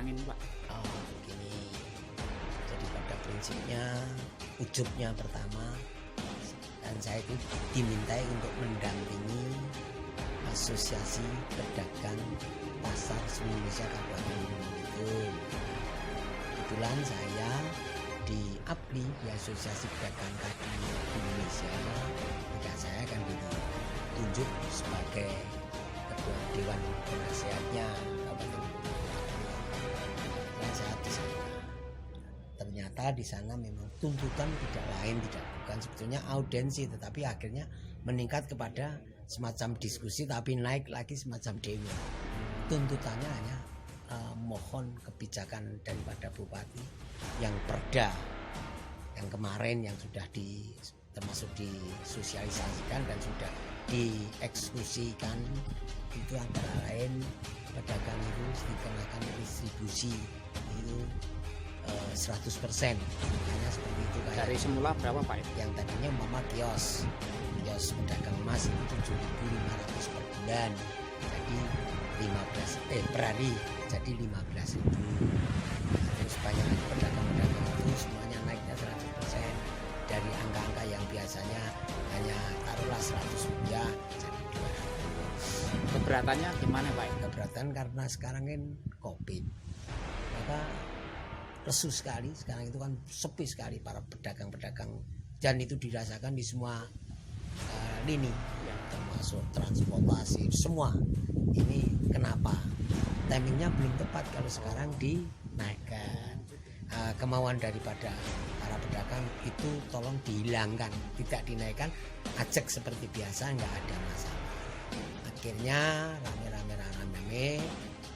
angin Pak? Oh, begini. Jadi pada prinsipnya ujubnya pertama, dan saya itu dimintai untuk mendampingi Asosiasi Pedagang Pasar Indonesia Kabupaten Gunung Kidul. Kebetulan saya di APLI, di Asosiasi Pedagang Kaki Indonesia, dan saya akan ditunjuk sebagai ketua Dewan Penasehatnya Kabupaten Gunung Kidul. Dan saya di sana. Ternyata di sana memang tuntutan tidak lain, tidak bukan sebetulnya audiensi, tetapi akhirnya meningkat kepada semacam diskusi, tapi naik lagi semacam demo. Tuntutannya hanya mohon kebijakan daripada bupati yang perda yang kemarin yang sudah termasuk disosialisasikan dan sudah dieksekusikan, itu antara lain pedagang itu dikenakan distribusi itu 100%, hanya seperti itu. Kayak Dari semula berapa Pak? yang tadinya mama kios pedagang emas itu 7.500 per bulan, jadi 15 per hari, jadi 15.000. Terus banyak pedagang-pedagang itu semuanya naiknya 100%, dari angka-angka yang biasanya hanya taruhlah 100 rupiah jadi 200. Keberatannya gimana Pak? Keberatan karena sekarang kan COVID, maka lesu sekali sekarang itu kan, sepi sekali para pedagang-pedagang, dan itu dirasakan di semua lini, termasuk transportasi semua. Ini kenapa timingnya belum tepat kalau sekarang dinaikkan. Kemauan daripada para pedagang itu tolong dihilangkan, tidak dinaikkan, ajak seperti biasa, nggak ada masalah. Akhirnya rame-rame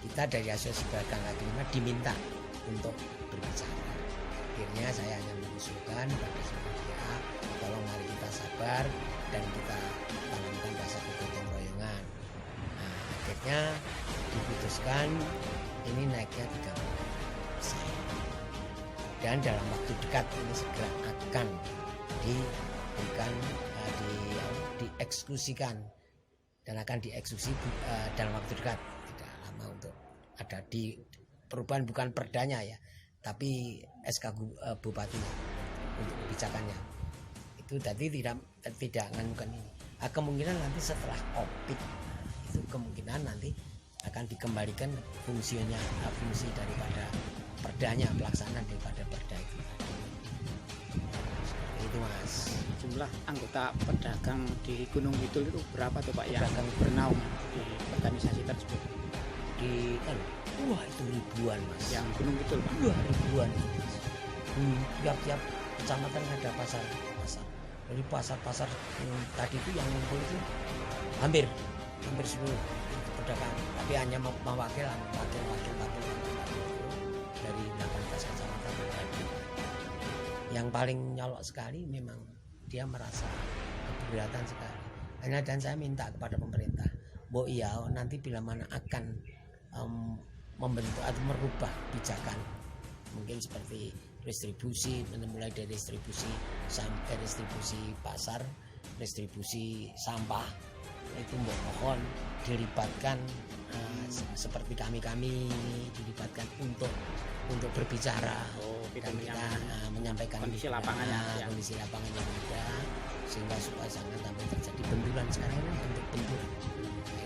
kita dari Asosiasi Pedagang Kaki Lima diminta untuk berbicara. Akhirnya saya hanya mengusulkan pada semua pihak, tolong mari kita sabar dan kita tanamkan rasa kegotong royongan. Nah, akhirnya diputuskan ini naiknya 30%, dan dalam waktu dekat ini segera akan diberikan dieksekusikan dan akan dieksekusi dalam waktu dekat, tidak lama, untuk ada di perubahan, bukan perdanya ya, tapi SK bupatinya untuk kebijakannya itu tadi tidak nganukan ini. Kemungkinan nanti setelah COVID itu kemungkinan nanti akan dikembalikan fungsinya, fungsi daripada perdanya, pelaksanaan daripada perda itu. Seperti itu Mas. Jumlah anggota pedagang di Gunung Kidul itu berapa tuh Pak yang Pedagang bernaung di organisasi tersebut? Di kan, wah itu ribuan Mas. Yang Gunung Kidul Pak? Wah ribuan itu Mas. Tiap-tiap kecamatan ada pasar. Dari pasar tadi itu yang ngumpul itu hampir seluruh pedagang, tapi hanya wakil dari 18 kecamatan tadi. Yang paling nyolok sekali memang dia merasa keberatan sekali. Dan saya minta kepada pemerintah, nanti bila mana akan membentuk atau merubah kebijakan, mungkin seperti distribusi, mulai dari distribusi sampai distribusi pasar, distribusi sampah, itu mohon dilibatkan seperti kami dilibatkan untuk berbicara, dan kita menyampaikan kondisi lapangannya, kondisi lapangan yang ada, sehingga supaya jangan sampai terjadi benturan. Sekarang ini bentuk benturan,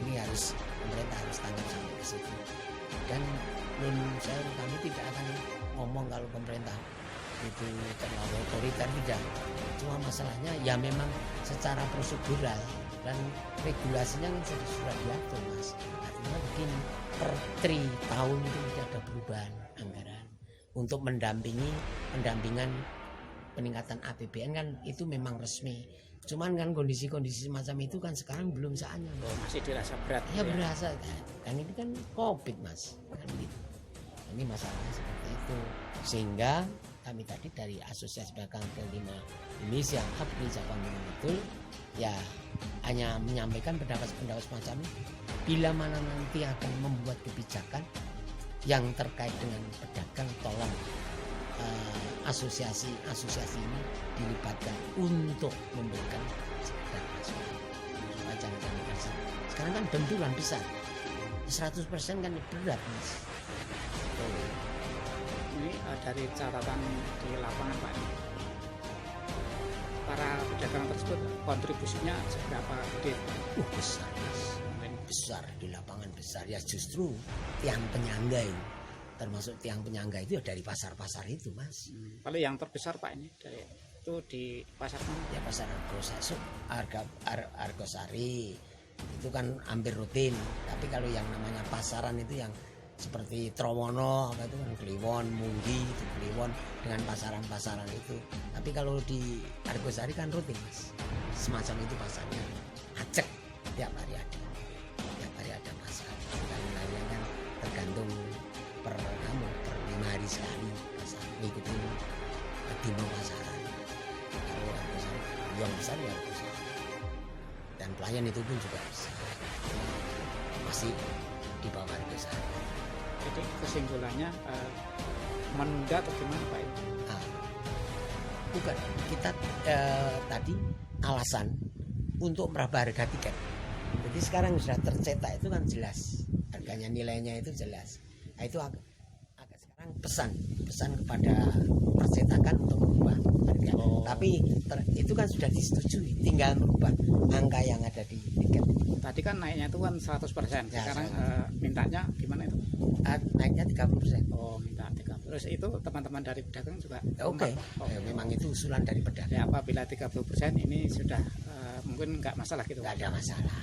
ini harus pemerintah harus tanggap sampai ke situ. Dan kami tidak akan ngomong kalau pemerintah itu terlalu otoriter, tidak. Cuma masalahnya ya memang secara prosedural dan regulasinya kan sudah diatur Mas. Artinya begini, per tahun itu tidak ada perubahan anggaran untuk pendampingan peningkatan APBN, kan itu memang resmi. Cuman kan kondisi-kondisi semacam itu kan sekarang belum saatnya. Masih dirasa berat ya, berasa kan ini kan COVID Mas, kan gitu. Ini masalahnya seperti itu, sehingga kami tadi dari Asosiasi Pedagang Kelima Indonesia APLI Cabang Gunung Kidul ya hanya menyampaikan pendapat semacam ini. Bila mana nanti akan membuat kebijakan yang terkait dengan pedagang, tolong asosiasi ini dilibatkan untuk memberikan sekedar masukan supaya jangan kasih. Sekarang kan benturan besar 100% kan berat Mas. dari catatan di lapangan Pak, para pedagang tersebut kontribusinya seberapa gede? Besar Mas, Mungkin besar di lapangan besar ya, justru tiang penyangga itu, termasuk tiang penyangga itu ya dari pasar-pasar itu Mas. kalau yang terbesar Pak ini dari itu di pasar mana? Ya pasar Argosari itu kan hampir rutin, tapi kalau yang namanya pasaran itu yang seperti Trowono apa itu kan Kliwon, Munggi itu Kliwon dengan pasaran-pasaran itu. Tapi kalau di Argosari kan rutin Mas, semacam itu pasarnya, acek tiap hari ada pasar. Lain-lainnya kan tergantung per 5 hari sekali pasar, ngikutin dino pasaran. Kalau Argosari yang besar ya Argosari, dan pelayan itu pun juga besar, masih di bawah Argosari. Jadi kesimpulannya menunda atau gimana Pak ini? Bukan, kita tadi alasan untuk merubah harga tiket. Jadi sekarang sudah tercetak itu kan jelas harganya, nilainya itu jelas. Nah, itu agak sekarang pesan kepada percetakan untuk merubah harga. Tapi itu kan sudah disetujui, tinggal merubah angka yang ada di tiket. Tadi kan naiknya itu kan 100%. Ya, Sekarang mintanya gimana itu? Naiknya 30%. Oh, minta 30%. Terus itu teman-teman dari pedagang juga Oke. Oh, Memang itu usulan dari pedagang. ya, apabila 30% ini sudah mungkin nggak masalah gitu. Nggak ada masalah.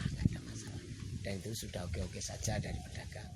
Dan itu sudah oke-oke saja dari pedagang.